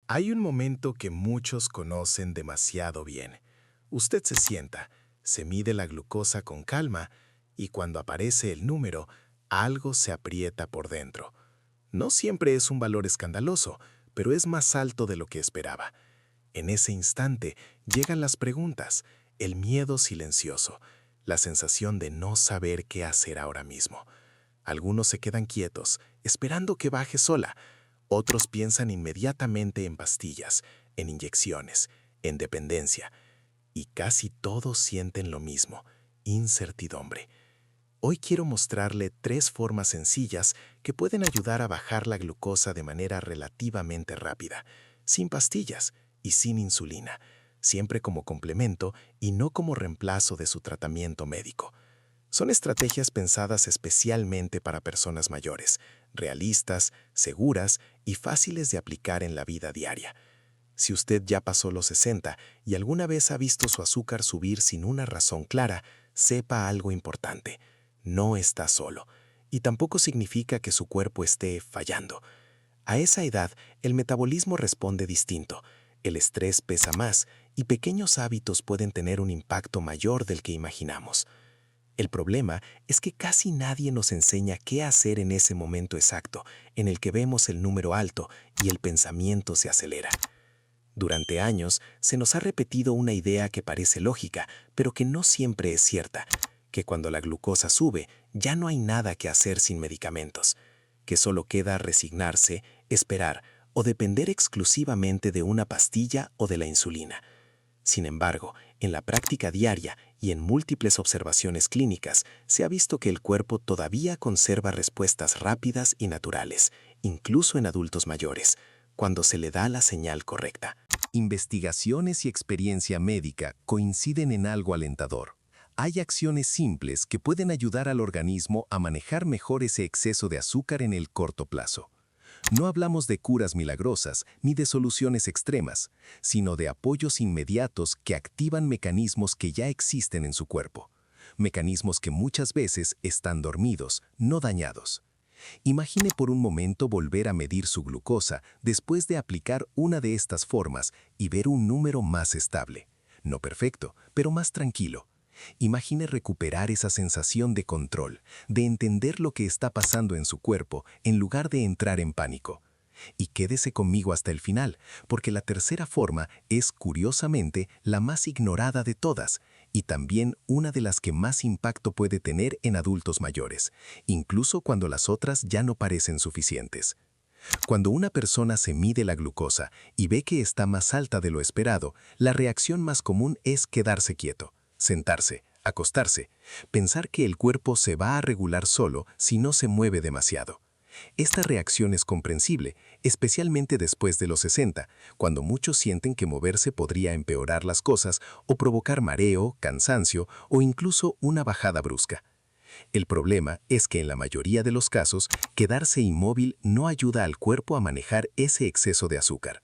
Hay un momento que muchos conocen demasiado bien. Usted se sienta, se mide la glucosa con calma y cuando aparece el número, algo se aprieta por dentro. No siempre es un valor escandaloso, pero es más alto de lo que esperaba. En ese instante llegan las preguntas, el miedo silencioso, la sensación de no saber qué hacer ahora mismo. Algunos se quedan quietos, esperando que baje sola. Otros piensan inmediatamente en pastillas, en inyecciones, en dependencia. Y casi todos sienten lo mismo, incertidumbre. Hoy quiero mostrarle 3 formas sencillas que pueden ayudar a bajar la glucosa de manera relativamente rápida, sin pastillas y sin insulina, siempre como complemento y no como reemplazo de su tratamiento médico. Son estrategias pensadas especialmente para personas mayores, realistas, seguras y fáciles de aplicar en la vida diaria. Si usted ya pasó los 60 y alguna vez ha visto su azúcar subir sin una razón clara, sepa algo importante. No está solo. Y tampoco significa que su cuerpo esté fallando. A esa edad, el metabolismo responde distinto. El estrés pesa más y pequeños hábitos pueden tener un impacto mayor del que imaginamos. El problema es que casi nadie nos enseña qué hacer en ese momento exacto, en el que vemos el número alto y el pensamiento se acelera. Durante años se nos ha repetido una idea que parece lógica, pero que no siempre es cierta, que cuando la glucosa sube ya no hay nada que hacer sin medicamentos, que solo queda resignarse, esperar o depender exclusivamente de una pastilla o de la insulina. Sin embargo, en la práctica diaria y en múltiples observaciones clínicas, se ha visto que el cuerpo todavía conserva respuestas rápidas y naturales, incluso en adultos mayores, cuando se le da la señal correcta. Investigaciones y experiencia médica coinciden en algo alentador. Hay acciones simples que pueden ayudar al organismo a manejar mejor ese exceso de azúcar en el corto plazo. No hablamos de curas milagrosas ni de soluciones extremas, sino de apoyos inmediatos que activan mecanismos que ya existen en su cuerpo. Mecanismos que muchas veces están dormidos, no dañados. Imagine por un momento volver a medir su glucosa después de aplicar una de estas formas y ver un número más estable. No perfecto, pero más tranquilo. Imagine recuperar esa sensación de control, de entender lo que está pasando en su cuerpo en lugar de entrar en pánico. Y quédese conmigo hasta el final, porque la tercera forma es, curiosamente, la más ignorada de todas y también una de las que más impacto puede tener en adultos mayores, incluso cuando las otras ya no parecen suficientes. Cuando una persona se mide la glucosa y ve que está más alta de lo esperado, la reacción más común es quedarse quieto, sentarse, acostarse, pensar que el cuerpo se va a regular solo si no se mueve demasiado. Esta reacción es comprensible, especialmente después de los 60, cuando muchos sienten que moverse podría empeorar las cosas o provocar mareo, cansancio o incluso una bajada brusca. El problema es que en la mayoría de los casos, quedarse inmóvil no ayuda al cuerpo a manejar ese exceso de azúcar.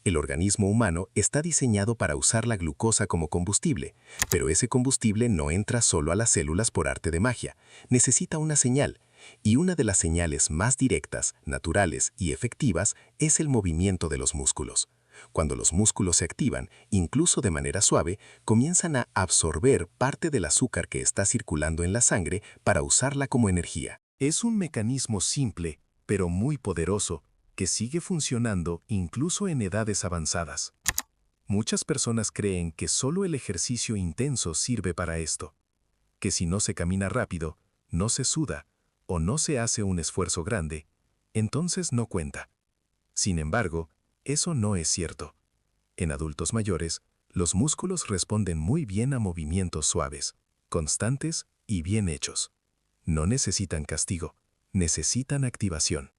El organismo humano está diseñado para usar la glucosa como combustible, pero ese combustible no entra solo a las células por arte de magia, necesita una señal. Y una de las señales más directas, naturales y efectivas es el movimiento de los músculos. Cuando los músculos se activan, incluso de manera suave, comienzan a absorber parte del azúcar que está circulando en la sangre para usarla como energía. Es un mecanismo simple, pero muy poderoso, que sigue funcionando incluso en edades avanzadas. Muchas personas creen que solo el ejercicio intenso sirve para esto, que si no se camina rápido, no se suda, o no se hace un esfuerzo grande, entonces no cuenta. Sin embargo, eso no es cierto. En adultos mayores, los músculos responden muy bien a movimientos suaves, constantes y bien hechos. No necesitan castigo, necesitan activación.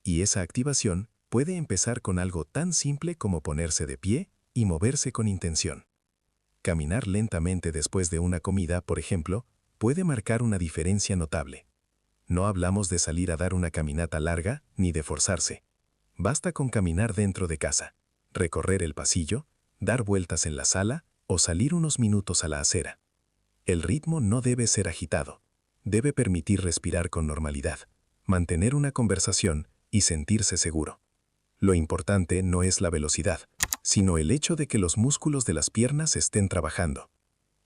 Y esa activación puede empezar con algo tan simple como ponerse de pie y moverse con intención. Caminar lentamente después de una comida, por ejemplo, puede marcar una diferencia notable. No hablamos de salir a dar una caminata larga ni de forzarse. Basta con caminar dentro de casa, recorrer el pasillo, dar vueltas en la sala o salir unos minutos a la acera. El ritmo no debe ser agitado. Debe permitir respirar con normalidad, mantener una conversación y sentirse seguro. Lo importante no es la velocidad, sino el hecho de que los músculos de las piernas estén trabajando.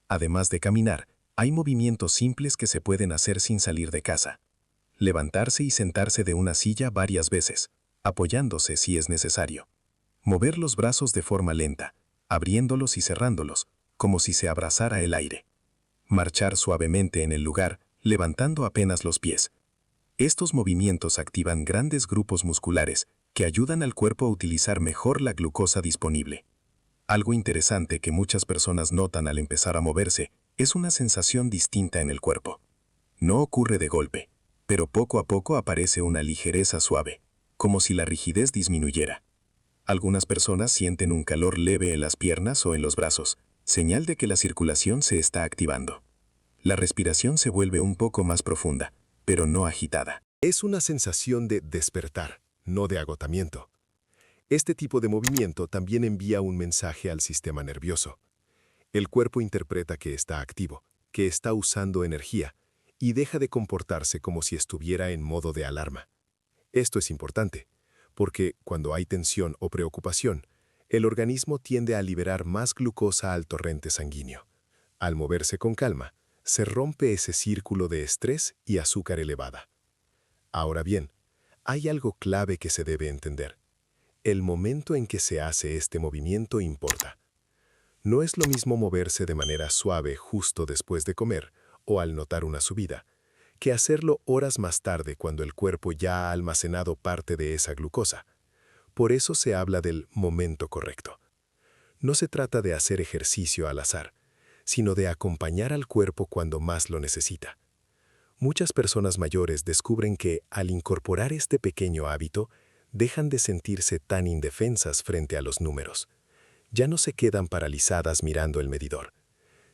Además de caminar, hay movimientos simples que se pueden hacer sin salir de casa. Levantarse y sentarse de una silla varias veces, apoyándose si es necesario. Mover los brazos de forma lenta, abriéndolos y cerrándolos, como si se abrazara el aire. Marchar suavemente en el lugar, levantando apenas los pies. Estos movimientos activan grandes grupos musculares que ayudan al cuerpo a utilizar mejor la glucosa disponible. Algo interesante que muchas personas notan al empezar a moverse es una sensación distinta en el cuerpo. No ocurre de golpe, pero poco a poco aparece una ligereza suave, como si la rigidez disminuyera. Algunas personas sienten un calor leve en las piernas o en los brazos, señal de que la circulación se está activando. La respiración se vuelve un poco más profunda, pero no agitada. Es una sensación de despertar, no de agotamiento. Este tipo de movimiento también envía un mensaje al sistema nervioso. El cuerpo interpreta que está activo, que está usando energía, y deja de comportarse como si estuviera en modo de alarma. Esto es importante, porque cuando hay tensión o preocupación, el organismo tiende a liberar más glucosa al torrente sanguíneo. Al moverse con calma, se rompe ese círculo de estrés y azúcar elevada. Ahora bien, hay algo clave que se debe entender. El momento en que se hace este movimiento importa. No es lo mismo moverse de manera suave justo después de comer o al notar una subida, que hacerlo horas más tarde cuando el cuerpo ya ha almacenado parte de esa glucosa. Por eso se habla del momento correcto. No se trata de hacer ejercicio al azar, sino de acompañar al cuerpo cuando más lo necesita. Muchas personas mayores descubren que, al incorporar este pequeño hábito, dejan de sentirse tan indefensas frente a los números. Ya no se quedan paralizadas mirando el medidor.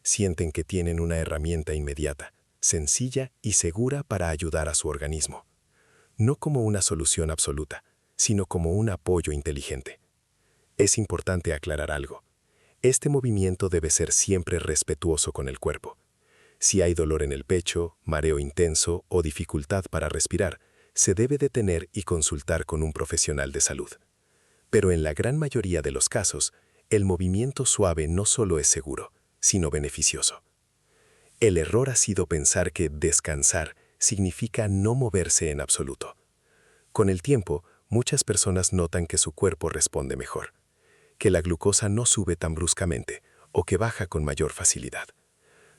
Sienten que tienen una herramienta inmediata, sencilla y segura para ayudar a su organismo. No como una solución absoluta, sino como un apoyo inteligente. Es importante aclarar algo. Este movimiento debe ser siempre respetuoso con el cuerpo. Si hay dolor en el pecho, mareo intenso o dificultad para respirar, se debe detener y consultar con un profesional de salud. Pero en la gran mayoría de los casos, el movimiento suave no solo es seguro, sino beneficioso. El error ha sido pensar que descansar significa no moverse en absoluto. Con el tiempo, muchas personas notan que su cuerpo responde mejor, que la glucosa no sube tan bruscamente o que baja con mayor facilidad.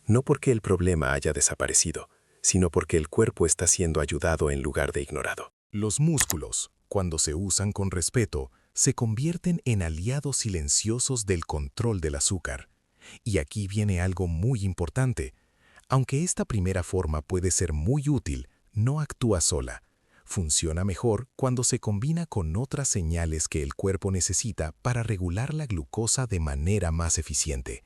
No porque el problema haya desaparecido, sino porque el cuerpo está siendo ayudado en lugar de ignorado. Los músculos, cuando se usan con respeto, se convierten en aliados silenciosos del control del azúcar. Y aquí viene algo muy importante. Aunque esta primera forma puede ser muy útil, no actúa sola. Funciona mejor cuando se combina con otras señales que el cuerpo necesita para regular la glucosa de manera más eficiente.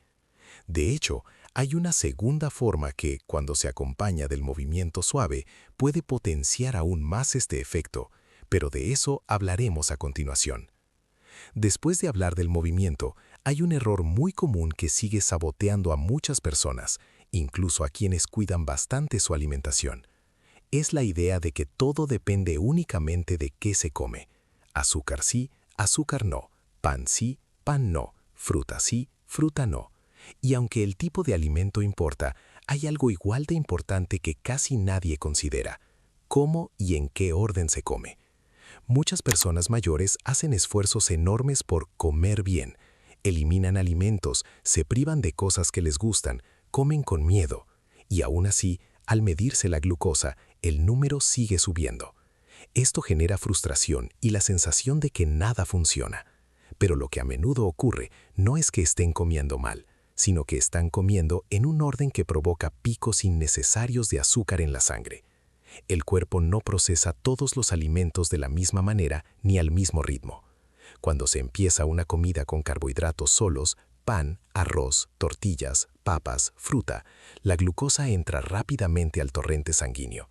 De hecho, hay una segunda forma que, cuando se acompaña del movimiento suave, puede potenciar aún más este efecto, pero de eso hablaremos a continuación. Después de hablar del movimiento, hay un error muy común que sigue saboteando a muchas personas, incluso a quienes cuidan bastante su alimentación. Es la idea de que todo depende únicamente de qué se come. Azúcar sí, azúcar no. Pan sí, pan no. Fruta sí, fruta no. Y aunque el tipo de alimento importa, hay algo igual de importante que casi nadie considera: cómo y en qué orden se come. Muchas personas mayores hacen esfuerzos enormes por comer bien. Eliminan alimentos, se privan de cosas que les gustan, comen con miedo. Y aún así, al medirse la glucosa, el número sigue subiendo. Esto genera frustración y la sensación de que nada funciona. Pero lo que a menudo ocurre no es que estén comiendo mal, sino que están comiendo en un orden que provoca picos innecesarios de azúcar en la sangre. El cuerpo no procesa todos los alimentos de la misma manera ni al mismo ritmo. Cuando se empieza una comida con carbohidratos solos, pan, arroz, tortillas, papas, fruta, la glucosa entra rápidamente al torrente sanguíneo.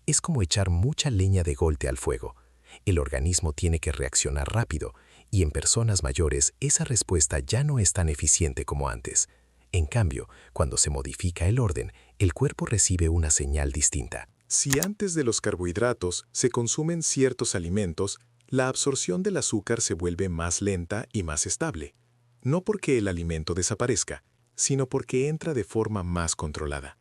Es como echar mucha leña de golpe al fuego. El organismo tiene que reaccionar rápido, y en personas mayores esa respuesta ya no es tan eficiente como antes. En cambio, cuando se modifica el orden, el cuerpo recibe una señal distinta. Si antes de los carbohidratos se consumen ciertos alimentos, La absorción del azúcar se vuelve más lenta y más estable, no porque el alimento desaparezca, sino porque entra de forma más controlada.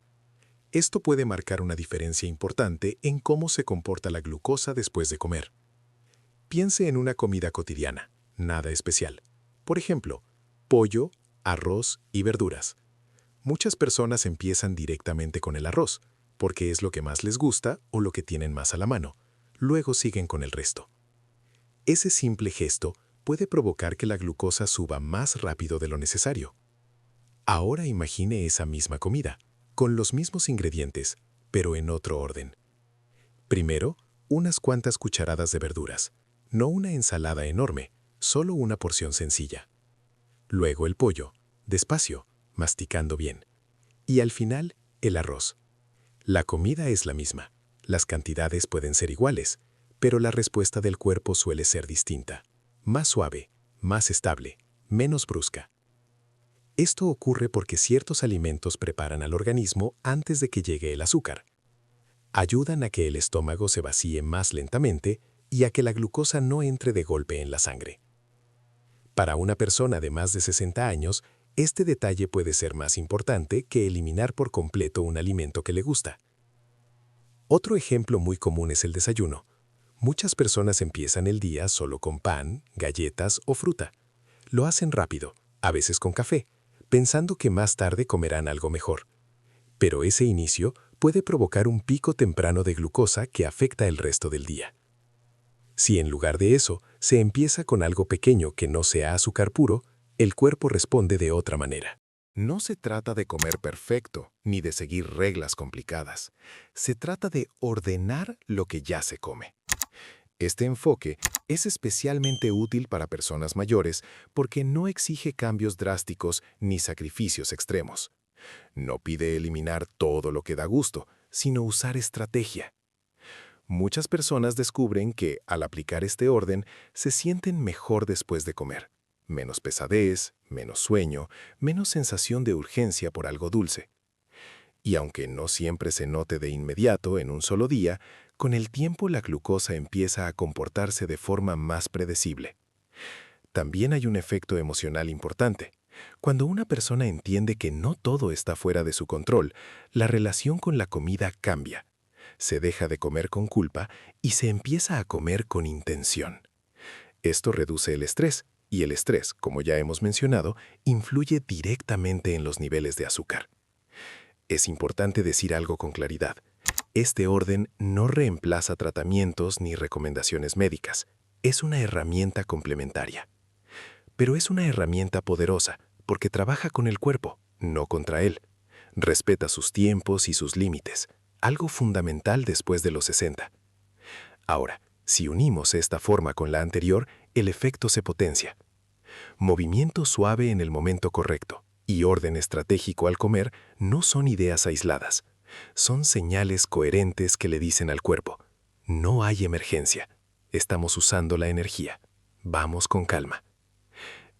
Esto puede marcar una diferencia importante en cómo se comporta la glucosa después de comer. Piense en una comida cotidiana, nada especial. Por ejemplo, pollo, arroz y verduras. Muchas personas empiezan directamente con el arroz, porque es lo que más les gusta o lo que tienen más a la mano. Luego siguen con el resto. Ese simple gesto puede provocar que la glucosa suba más rápido de lo necesario. Ahora imagine esa misma comida, con los mismos ingredientes, pero en otro orden. Primero, unas cuantas cucharadas de verduras, no una ensalada enorme, solo una porción sencilla. Luego el pollo, despacio, masticando bien. Y al final, el arroz. La comida es la misma, las cantidades pueden ser iguales, pero la respuesta del cuerpo suele ser distinta. Más suave, más estable, menos brusca. Esto ocurre porque ciertos alimentos preparan al organismo antes de que llegue el azúcar. Ayudan a que el estómago se vacíe más lentamente y a que la glucosa no entre de golpe en la sangre. Para una persona de más de 60 años, este detalle puede ser más importante que eliminar por completo un alimento que le gusta. Otro ejemplo muy común es el desayuno. Muchas personas empiezan el día solo con pan, galletas o fruta. Lo hacen rápido, a veces con café, pensando que más tarde comerán algo mejor. Pero ese inicio puede provocar un pico temprano de glucosa que afecta el resto del día. Si en lugar de eso se empieza con algo pequeño que no sea azúcar puro, el cuerpo responde de otra manera. No se trata de comer perfecto, ni de seguir reglas complicadas. Se trata de ordenar lo que ya se come. Este enfoque es especialmente útil para personas mayores porque no exige cambios drásticos ni sacrificios extremos. No pide eliminar todo lo que da gusto, sino usar estrategia. Muchas personas descubren que, al aplicar este orden, se sienten mejor después de comer. Menos pesadez, menos sueño, menos sensación de urgencia por algo dulce. Y aunque no siempre se note de inmediato en un solo día, con el tiempo la glucosa empieza a comportarse de forma más predecible. También hay un efecto emocional importante. Cuando una persona entiende que no todo está fuera de su control, la relación con la comida cambia. Se deja de comer con culpa y se empieza a comer con intención. Esto reduce el estrés, y el estrés, como ya hemos mencionado, influye directamente en los niveles de azúcar. Es importante decir algo con claridad. Este orden no reemplaza tratamientos ni recomendaciones médicas. Es una herramienta complementaria. Pero es una herramienta poderosa porque trabaja con el cuerpo, no contra él. Respeta sus tiempos y sus límites, algo fundamental después de los 60. Ahora, si unimos esta forma con la anterior, el efecto se potencia. Movimiento suave en el momento correcto y orden estratégico al comer no son ideas aisladas. Son señales coherentes que le dicen al cuerpo: no hay emergencia, estamos usando la energía, vamos con calma.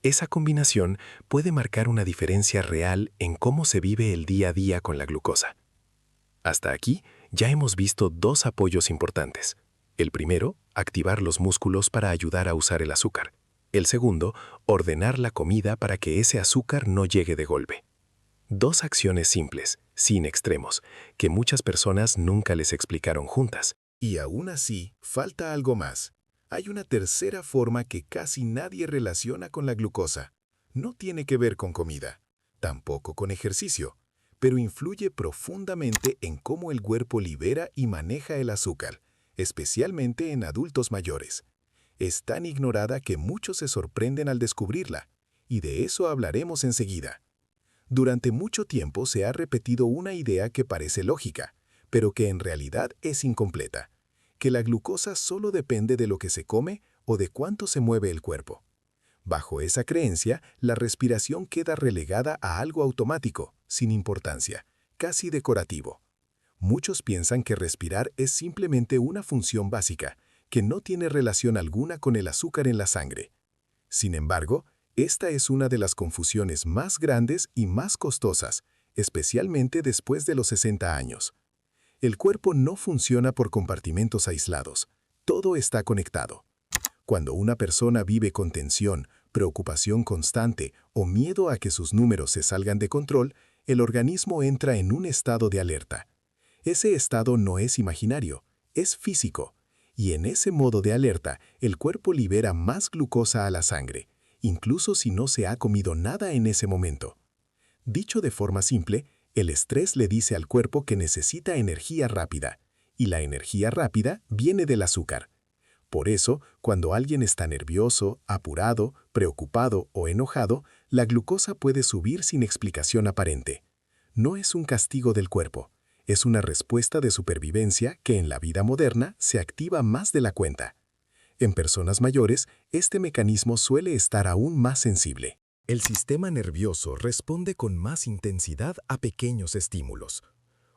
Esa combinación puede marcar una diferencia real en cómo se vive el día a día con la glucosa. Hasta aquí ya hemos visto dos apoyos importantes. El primero, activar los músculos para ayudar a usar el azúcar. El segundo, ordenar la comida para que ese azúcar no llegue de golpe. Dos acciones simples, sin extremos, que muchas personas nunca les explicaron juntas. Y aún así, falta algo más. Hay una tercera forma que casi nadie relaciona con la glucosa. No tiene que ver con comida, tampoco con ejercicio, pero influye profundamente en cómo el cuerpo libera y maneja el azúcar, especialmente en adultos mayores. Es tan ignorada que muchos se sorprenden al descubrirla, y de eso hablaremos enseguida. Durante mucho tiempo se ha repetido una idea que parece lógica, pero que en realidad es incompleta: que la glucosa solo depende de lo que se come o de cuánto se mueve el cuerpo. Bajo esa creencia, la respiración queda relegada a algo automático, sin importancia, casi decorativo. Muchos piensan que respirar es simplemente una función básica, que no tiene relación alguna con el azúcar en la sangre. Sin embargo, esta es una de las confusiones más grandes y más costosas, especialmente después de los 60 años. El cuerpo no funciona por compartimentos aislados. Todo está conectado. Cuando una persona vive con tensión, preocupación constante o miedo a que sus números se salgan de control, el organismo entra en un estado de alerta. Ese estado no es imaginario, es físico. Y en ese modo de alerta, el cuerpo libera más glucosa a la sangre, incluso si no se ha comido nada en ese momento. Dicho de forma simple, el estrés le dice al cuerpo que necesita energía rápida, y la energía rápida viene del azúcar. Por eso, cuando alguien está nervioso, apurado, preocupado o enojado, la glucosa puede subir sin explicación aparente. No es un castigo del cuerpo, es una respuesta de supervivencia que en la vida moderna se activa más de la cuenta. En personas mayores, este mecanismo suele estar aún más sensible. El sistema nervioso responde con más intensidad a pequeños estímulos.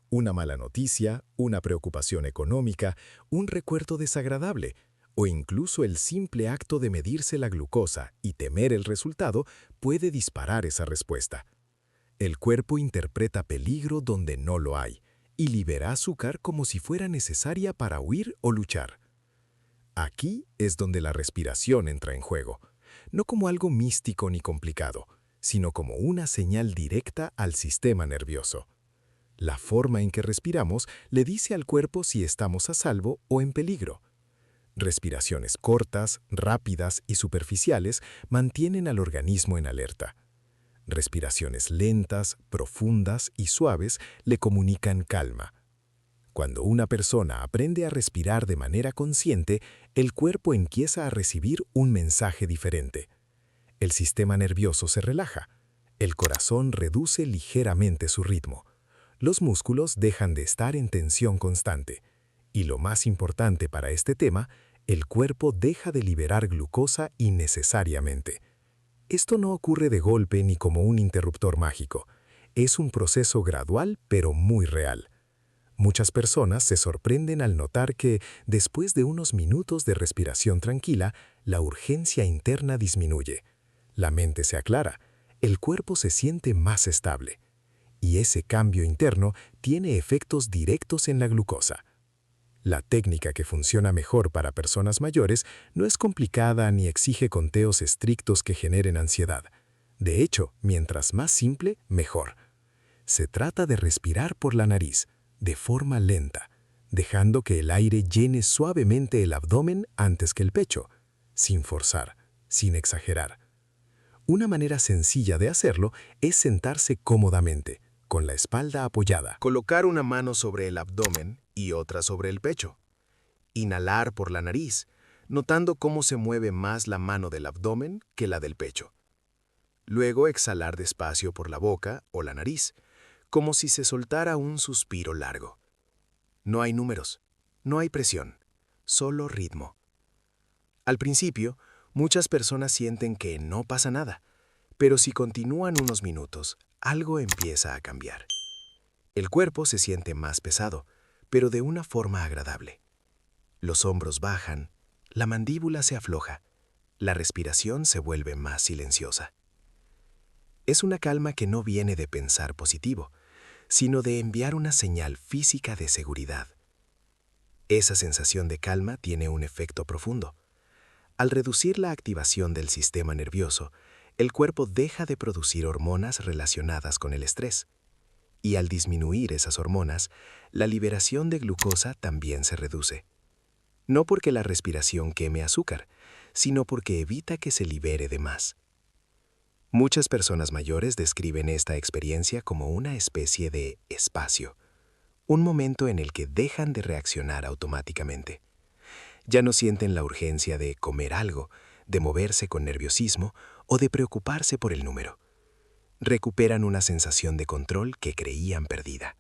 Una mala noticia, una preocupación económica, un recuerdo desagradable, o incluso el simple acto de medirse la glucosa y temer el resultado puede disparar esa respuesta. El cuerpo interpreta peligro donde no lo hay y libera azúcar como si fuera necesaria para huir o luchar. Aquí es donde la respiración entra en juego, no como algo místico ni complicado, sino como una señal directa al sistema nervioso. La forma en que respiramos le dice al cuerpo si estamos a salvo o en peligro. Respiraciones cortas, rápidas y superficiales mantienen al organismo en alerta. Respiraciones lentas, profundas y suaves le comunican calma. Cuando una persona aprende a respirar de manera consciente, el cuerpo empieza a recibir un mensaje diferente. El sistema nervioso se relaja, el corazón reduce ligeramente su ritmo, los músculos dejan de estar en tensión constante, y lo más importante para este tema, el cuerpo deja de liberar glucosa innecesariamente. Esto no ocurre de golpe ni como un interruptor mágico. Es un proceso gradual pero muy real. Muchas personas se sorprenden al notar que, después de unos minutos de respiración tranquila, la urgencia interna disminuye. La mente se aclara, el cuerpo se siente más estable. Y ese cambio interno tiene efectos directos en la glucosa. La técnica que funciona mejor para personas mayores no es complicada ni exige conteos estrictos que generen ansiedad. De hecho, mientras más simple, mejor. Se trata de respirar por la nariz, de forma lenta, dejando que el aire llene suavemente el abdomen antes que el pecho, sin forzar, sin exagerar. Una manera sencilla de hacerlo es sentarse cómodamente, con la espalda apoyada. Colocar una mano sobre el abdomen y otra sobre el pecho. Inhalar por la nariz, notando cómo se mueve más la mano del abdomen que la del pecho. Luego exhalar despacio por la boca o la nariz, como si se soltara un suspiro largo. No hay números, no hay presión, solo ritmo. Al principio, muchas personas sienten que no pasa nada, pero si continúan unos minutos, algo empieza a cambiar. El cuerpo se siente más pesado, pero de una forma agradable. Los hombros bajan, la mandíbula se afloja, la respiración se vuelve más silenciosa. Es una calma que no viene de pensar positivo, sino de enviar una señal física de seguridad. Esa sensación de calma tiene un efecto profundo. Al reducir la activación del sistema nervioso, el cuerpo deja de producir hormonas relacionadas con el estrés. Y al disminuir esas hormonas, la liberación de glucosa también se reduce. No porque la respiración queme azúcar, sino porque evita que se libere de más. Muchas personas mayores describen esta experiencia como una especie de espacio, un momento en el que dejan de reaccionar automáticamente. Ya no sienten la urgencia de comer algo, de moverse con nerviosismo o de preocuparse por el número. Recuperan una sensación de control que creían perdida.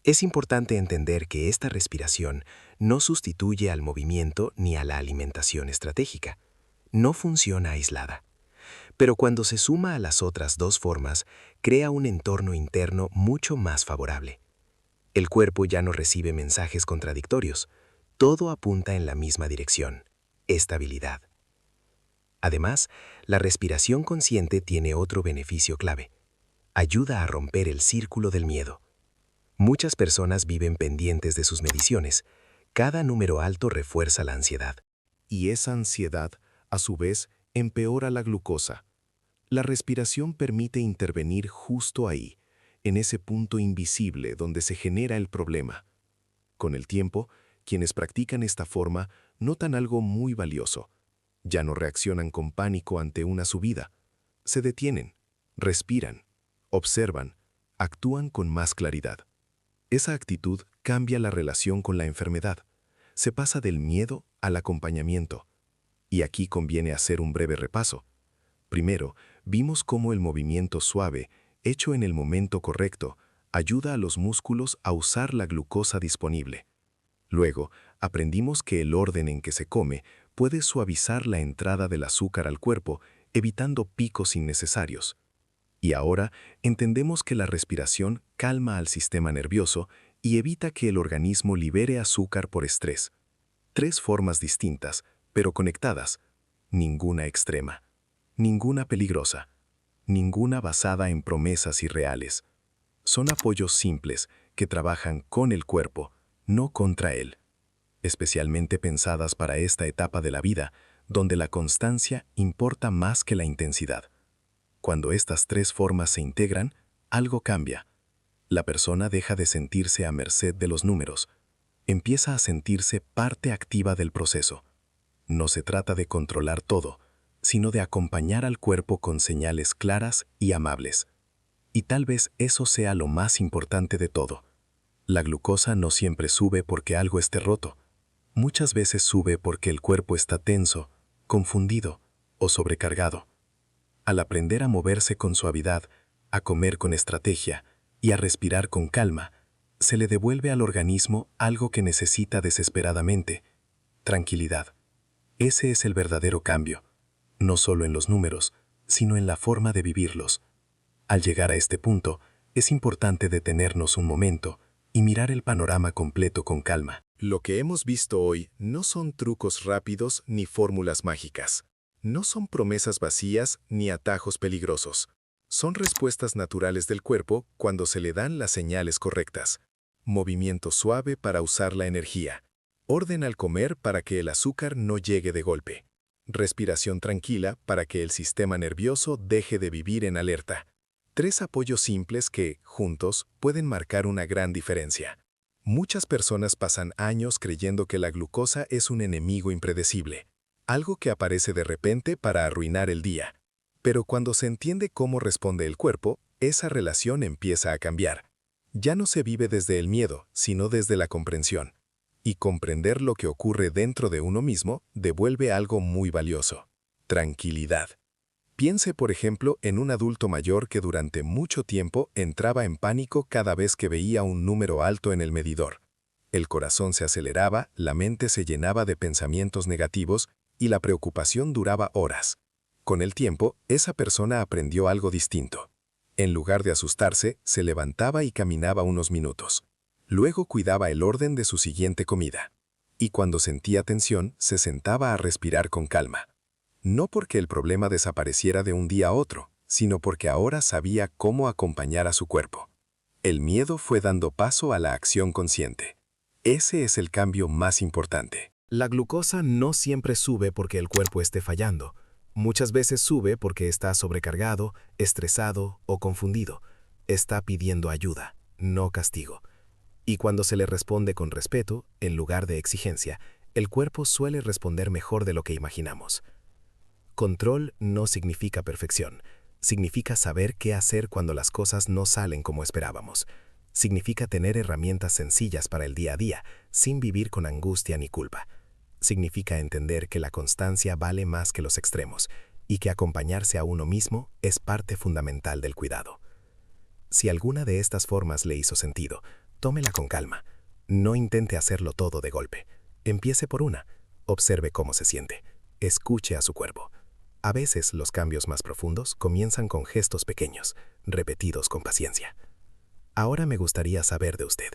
Es importante entender que esta respiración no sustituye al movimiento ni a la alimentación estratégica. No funciona aislada. Pero cuando se suma a las otras dos formas, crea un entorno interno mucho más favorable. El cuerpo ya no recibe mensajes contradictorios. Todo apunta en la misma dirección: estabilidad. Además, la respiración consciente tiene otro beneficio clave. Ayuda a romper el círculo del miedo. Muchas personas viven pendientes de sus mediciones. Cada número alto refuerza la ansiedad. Y esa ansiedad, a su vez, empeora la glucosa. La respiración permite intervenir justo ahí, en ese punto invisible donde se genera el problema. Con el tiempo, quienes practican esta forma notan algo muy valioso. Ya no reaccionan con pánico ante una subida. Se detienen, respiran, observan, actúan con más claridad. Esa actitud cambia la relación con la enfermedad. Se pasa del miedo al acompañamiento. Y aquí conviene hacer un breve repaso. Primero, vimos cómo el movimiento suave, hecho en el momento correcto, ayuda a los músculos a usar la glucosa disponible. Luego, aprendimos que el orden en que se come puede suavizar la entrada del azúcar al cuerpo, evitando picos innecesarios. Y ahora entendemos que la respiración calma al sistema nervioso y evita que el organismo libere azúcar por estrés. 3 formas distintas, pero conectadas. Ninguna extrema. Ninguna peligrosa. Ninguna basada en promesas irreales. Son apoyos simples que trabajan con el cuerpo, no contra él. Especialmente pensadas para esta etapa de la vida, donde la constancia importa más que la intensidad. Cuando estas 3 formas se integran, algo cambia. La persona deja de sentirse a merced de los números. Empieza a sentirse parte activa del proceso. No se trata de controlar todo, sino de acompañar al cuerpo con señales claras y amables. Y tal vez eso sea lo más importante de todo. La glucosa no siempre sube porque algo esté roto. Muchas veces sube porque el cuerpo está tenso, confundido o sobrecargado. Al aprender a moverse con suavidad, a comer con estrategia y a respirar con calma, se le devuelve al organismo algo que necesita desesperadamente: tranquilidad. Ese es el verdadero cambio, no solo en los números, sino en la forma de vivirlos. Al llegar a este punto, es importante detenernos un momento y mirar el panorama completo con calma. Lo que hemos visto hoy no son trucos rápidos ni fórmulas mágicas. No son promesas vacías ni atajos peligrosos. Son respuestas naturales del cuerpo cuando se le dan las señales correctas. Movimiento suave para usar la energía. Orden al comer para que el azúcar no llegue de golpe. Respiración tranquila para que el sistema nervioso deje de vivir en alerta. 3 apoyos simples que, juntos, pueden marcar una gran diferencia. Muchas personas pasan años creyendo que la glucosa es un enemigo impredecible, algo que aparece de repente para arruinar el día. Pero cuando se entiende cómo responde el cuerpo, esa relación empieza a cambiar. Ya no se vive desde el miedo, sino desde la comprensión. Y comprender lo que ocurre dentro de uno mismo devuelve algo muy valioso: tranquilidad. Piense, por ejemplo, en un adulto mayor que durante mucho tiempo entraba en pánico cada vez que veía un número alto en el medidor. El corazón se aceleraba, la mente se llenaba de pensamientos negativos y la preocupación duraba horas. Con el tiempo, esa persona aprendió algo distinto. En lugar de asustarse, se levantaba y caminaba unos minutos. Luego cuidaba el orden de su siguiente comida. Y cuando sentía tensión, se sentaba a respirar con calma. No porque el problema desapareciera de un día a otro, sino porque ahora sabía cómo acompañar a su cuerpo. El miedo fue dando paso a la acción consciente. Ese es el cambio más importante. La glucosa no siempre sube porque el cuerpo esté fallando. Muchas veces sube porque está sobrecargado, estresado o confundido. Está pidiendo ayuda, no castigo. Y cuando se le responde con respeto, en lugar de exigencia, el cuerpo suele responder mejor de lo que imaginamos. Control no significa perfección. Significa saber qué hacer cuando las cosas no salen como esperábamos. Significa tener herramientas sencillas para el día a día, sin vivir con angustia ni culpa. Significa entender que la constancia vale más que los extremos y que acompañarse a uno mismo es parte fundamental del cuidado. Si alguna de estas formas le hizo sentido, tómela con calma. No intente hacerlo todo de golpe. Empiece por una. Observe cómo se siente. Escuche a su cuerpo. A veces los cambios más profundos comienzan con gestos pequeños, repetidos con paciencia. Ahora me gustaría saber de usted,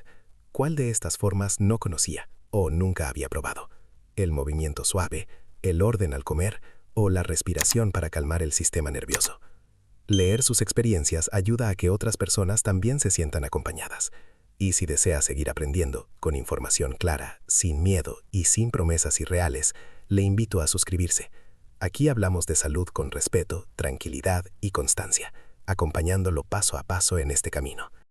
¿cuál de estas formas no conocía o nunca había probado? ¿El movimiento suave, el orden al comer o la respiración para calmar el sistema nervioso? Leer sus experiencias ayuda a que otras personas también se sientan acompañadas. Y si desea seguir aprendiendo, con información clara, sin miedo y sin promesas irreales, le invito a suscribirse. Aquí hablamos de salud con respeto, tranquilidad y constancia, acompañándolo paso a paso en este camino.